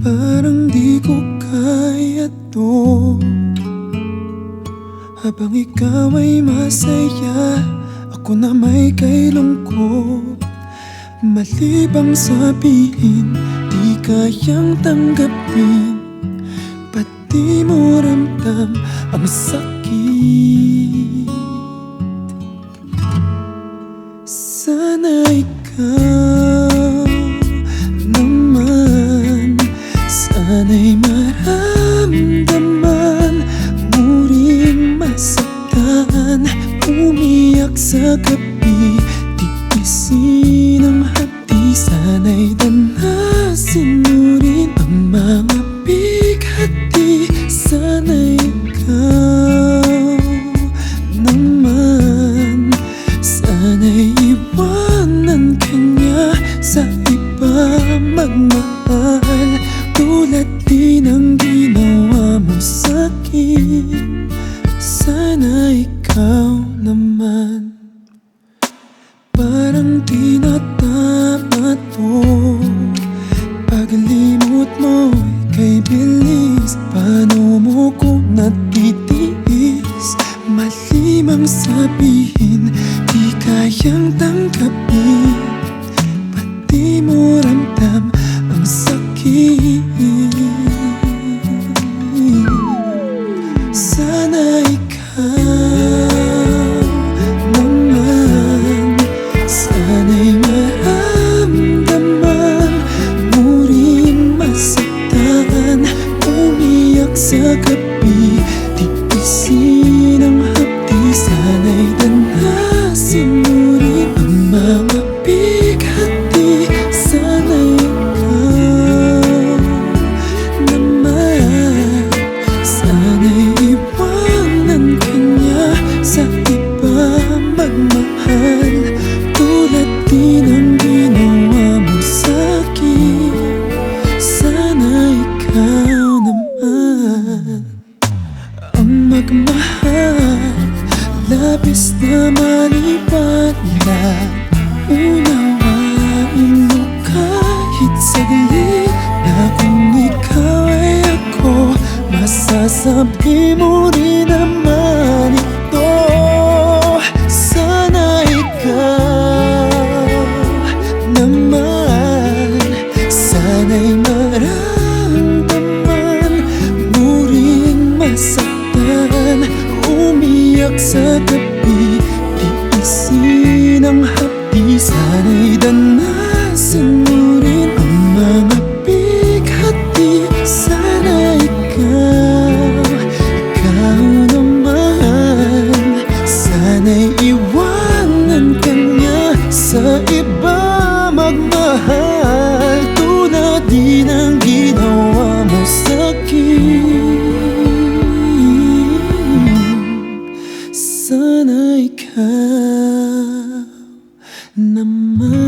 Parang di ko kaya to. Habang ikaw ay masaya, ako na may kay lungkot. Mali bang sabihin, di kayang tanggapin, pati mo ramdam ang sakit. Sana ikaw naman, sana'y maramdaman mo ring masaktan. Umiyak sa gabi, tiisin ang hati. Sana'y danasin mo rin ang mga bighati. Sana'y ikaw naman, sana'y iwanan ka niya sa iba magmahal, tulad din ang ginawa mo sa'kin. Sana ikaw naman. Parang di na tama to, paglimot mo kay bilis. Paano mo ko natitiis? Mali mang sabihin, di kayang tanggapin, pati mo ramdam ang sakit. Sana ikaw naman, sana'y maramdaman mo rin masaktan. Umiyak sa gabi, tiisin ang hapdi. Sana'y danasin mo rin ang mga bighati. Sana'y ikaw naman, sana'y iwanan ka niya sa iba magmahal, tulad din ang ginawa mo sa'kin. Sana ikaw naman. Ang magmahal, labis na maniwala. Unawain mo kahit saglit na kung ikaw ay ako, masasabi mo rin naman ito. Sana ikaw naman, sana'y maramdaman mo rin masaktan. Umiyak sa gabi, tiisin ang hapdi. Sana'y danasin mo rin ang mga bighati. Sana ikaw naman, sana'y iwanan ka niya sa iba magmahal, tulad din ang ginawa mo sa'kin. Sana ikaw naman.